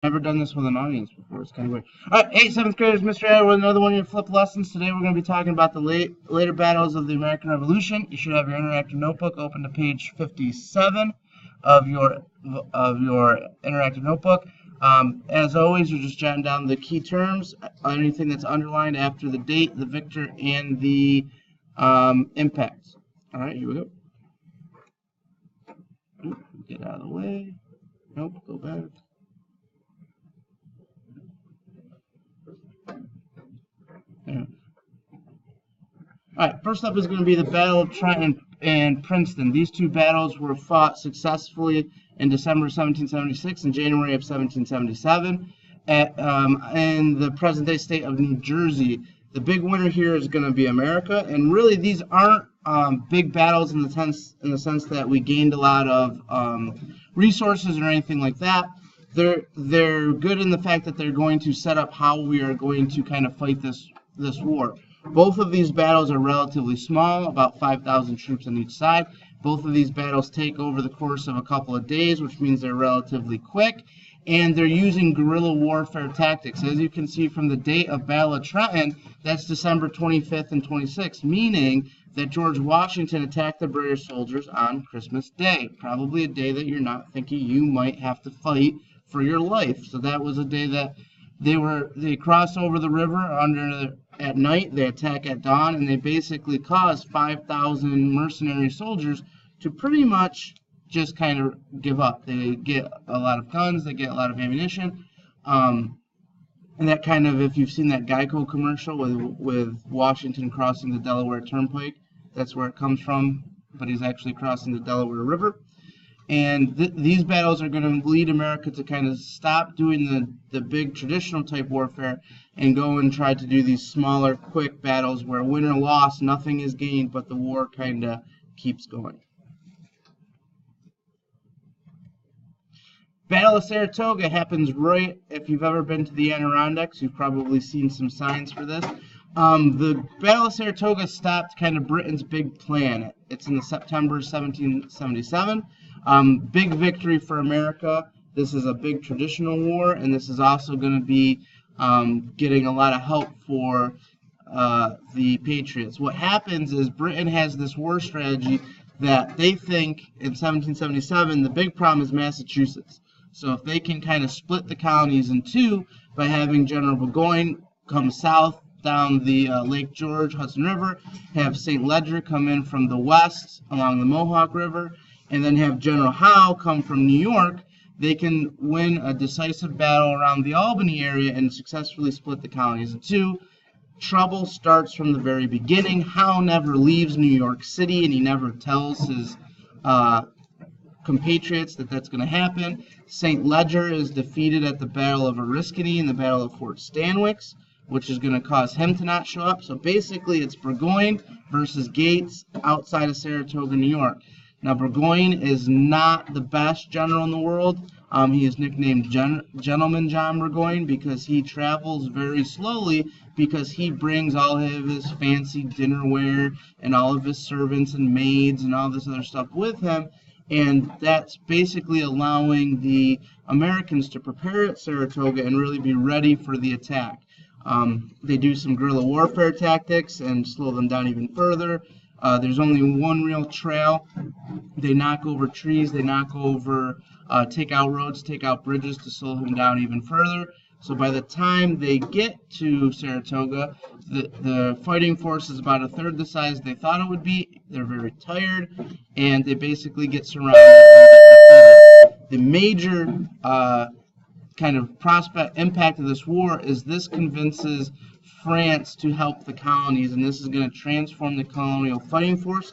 Never done this with an audience before. It's kind of weird. All right, 8th, 7th graders, Mr. Adler with another one of your flip lessons. Today we're going to be talking about the later battles of the American Revolution. You should have your interactive notebook open to page 57 of your interactive notebook. As always, you're just jotting down the key terms, anything that's underlined after the date, the victor, and the impacts. All right, here we go. Get out of the way. Nope, go back. Yeah. All right, first up is going to be the Battle of Trenton and Princeton. These two battles were fought successfully in December 1776 and January of 1777 in the present-day state of New Jersey. The big winner here is going to be America, and really these aren't big battles in the sense that we gained a lot of resources or anything like that. They're good in the fact that they're going to set up how we are going to kind of fight this war. Both of these battles are relatively small, about 5,000 troops on each side. Both of these battles take over the course of a couple of days, which means they're relatively quick, and they're using guerrilla warfare tactics. As you can see from the date of Battle of Trenton, that's December 25th and 26th, meaning that George Washington attacked the British soldiers on Christmas Day, probably a day that you're not thinking you might have to fight for your life. So that was a day that they crossed over the river at night, they attack at dawn, and they basically caused 5,000 mercenary soldiers to pretty much just kind of give up. They get a lot of guns, they get a lot of ammunition, and that kind of, if you've seen that Geico commercial with Washington crossing the Delaware Turnpike, that's where it comes from, but he's actually crossing the Delaware River. And these battles are going to lead America to kind of stop doing the big traditional type warfare and go and try to do these smaller, quick battles where win or loss, nothing is gained, but the war kind of keeps going. Battle of Saratoga happens right, if you've ever been to the Adirondacks, you've probably seen some signs for this. The Battle of Saratoga stopped kind of Britain's big plan. It's in the September 1777. Big victory for America. This is a big traditional war, and this is also going to be getting a lot of help for the Patriots. What happens is Britain has this war strategy that they think in 1777 the big problem is Massachusetts. So if they can kind of split the colonies in two by having General Burgoyne come south down the Lake George, Hudson River, have St. Ledger come in from the west along the Mohawk River, and then have General Howe come from New York, they can win a decisive battle around the Albany area and successfully split the colonies in two. Trouble starts from the very beginning. Howe never leaves New York City, and he never tells his compatriots that that's going to happen. St. Ledger is defeated at the Battle of Oriskany and the Battle of Fort Stanwix, which is going to cause him to not show up. So basically it's Burgoyne versus Gates outside of Saratoga, New York. Now Burgoyne is not the best general in the world. He is nicknamed Gentleman John Burgoyne because he travels very slowly, because he brings all of his fancy dinnerware and all of his servants and maids and all this other stuff with him. And that's basically allowing the Americans to prepare at Saratoga and really be ready for the attack. They do some guerrilla warfare tactics and slow them down even further. There's only one real trail. They knock over trees, they knock over, take out roads, take out bridges to slow him down even further. So by the time they get to Saratoga, the fighting force is about a third the size they thought it would be. They're very tired, and they basically get surrounded and get defeated. The major kind of impact of this war is this convinces France to help the colonies, and this is going to transform the colonial fighting force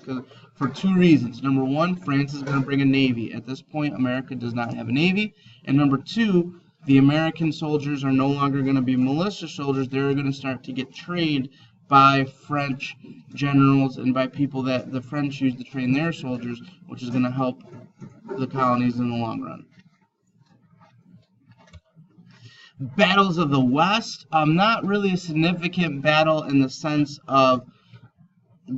for two reasons. Number one, France is going to bring a navy. At this point, America does not have a navy. And number two, the American soldiers are no longer going to be militia soldiers. They're going to start to get trained by French generals and by people that the French use to train their soldiers, which is going to help the colonies in the long run. Battles of the West, not really a significant battle in the sense of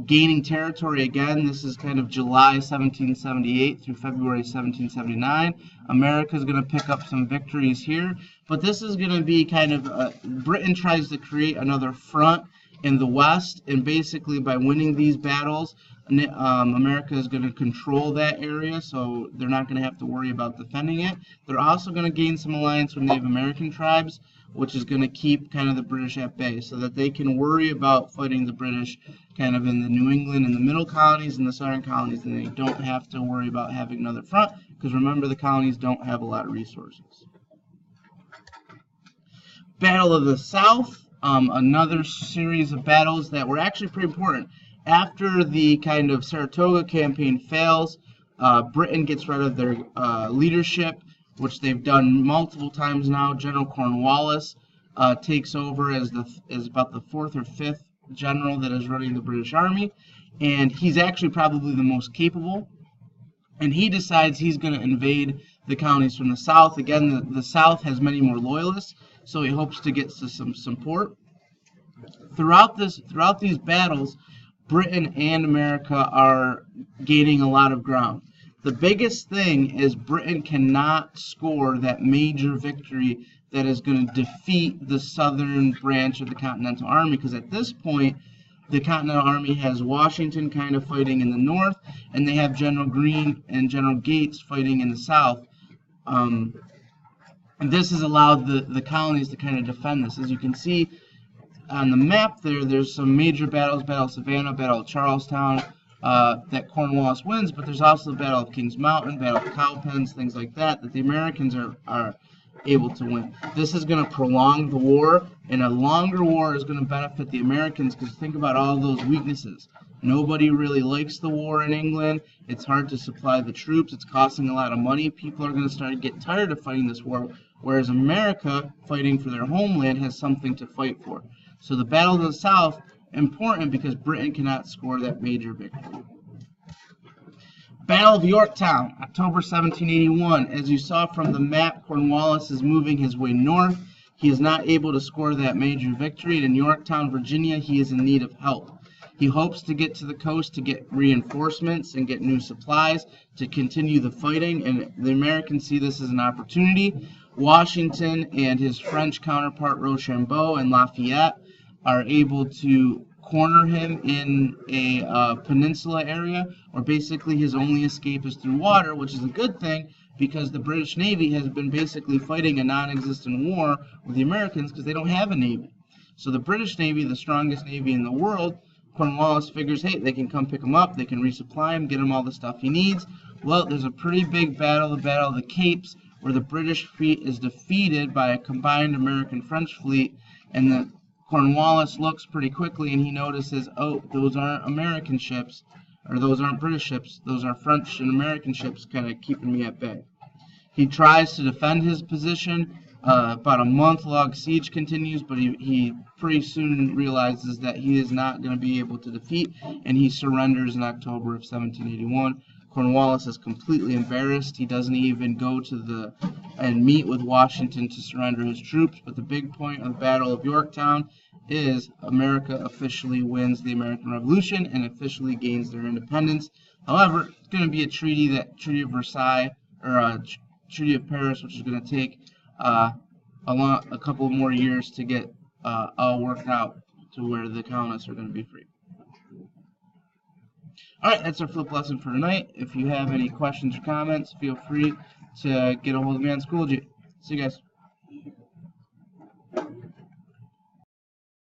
gaining territory again. This is kind of July 1778 through February 1779. America is going to pick up some victories here, but this is going to be kind of Britain tries to create another front in the West, and basically by winning these battles, America is going to control that area, so they're not going to have to worry about defending it. They're also going to gain some alliance with Native American tribes, which is going to keep kind of the British at bay, so that they can worry about fighting the British kind of in the New England and the middle colonies and the southern colonies, and they don't have to worry about having another front, because remember, the colonies don't have a lot of resources. Battle of the South, another series of battles that were actually pretty important. After the kind of Saratoga campaign fails, Britain gets rid of their leadership, which they've done multiple times now. General Cornwallis takes over as about the 4th or 5th general that is running the British Army, and he's actually probably the most capable. And he decides he's going to invade the colonies from the south. Again, the south has many more loyalists, so he hopes to get some support. Throughout these battles, Britain and America are gaining a lot of ground. The biggest thing is Britain cannot score that major victory that is going to defeat the southern branch of the Continental Army, because at this point, the Continental Army has Washington kind of fighting in the north, and they have General Greene and General Gates fighting in the south. And this has allowed the colonies to kind of defend this. As you can see on the map there's some major battles, Battle of Savannah, Battle of Charlestown, that Cornwallis wins, but there's also the Battle of Kings Mountain, Battle of Cowpens, things like that the Americans are able to win. This is going to prolong the war, and a longer war is going to benefit the Americans, because think about all those weaknesses. Nobody really likes the war in England. It's hard to supply the troops. It's costing a lot of money. People are going to start to get tired of fighting this war, whereas America, fighting for their homeland, has something to fight for. So the Battle of the South, important because Britain cannot score that major victory. Battle of Yorktown, October 1781. As you saw from the map, Cornwallis is moving his way north. He is not able to score that major victory. And in Yorktown, Virginia, he is in need of help. He hopes to get to the coast to get reinforcements and get new supplies to continue the fighting, and the Americans see this as an opportunity. Washington and his French counterpart Rochambeau and Lafayette are able to corner him in a peninsula area, or basically his only escape is through water, which is a good thing because the British Navy has been basically fighting a non-existent war with the Americans because they don't have a navy. So the British Navy, the strongest navy in the world, Cornwallis figures, hey, they can come pick him up, they can resupply him, get him all the stuff he needs. Well, there's a pretty big battle, the Battle of the Capes, where the British fleet is defeated by a combined American-French fleet, and the Cornwallis looks pretty quickly and he notices, oh, those aren't American ships, or those aren't British ships, those are French and American ships kind of keeping me at bay. He tries to defend his position. About a month-long siege continues, but he pretty soon realizes that he is not going to be able to defeat, and he surrenders in October of 1781. Cornwallis is completely embarrassed. He doesn't even go to and meet with Washington to surrender his troops. But the big point of the Battle of Yorktown is America officially wins the American Revolution and officially gains their independence. However, it's going to be a treaty of Versailles, or a Treaty of Paris, which is going to take a couple more years to get all worked out to where the colonists are going to be free. Alright, that's our flip lesson for tonight. If you have any questions or comments, feel free to get a hold of me on Schoology. See you guys.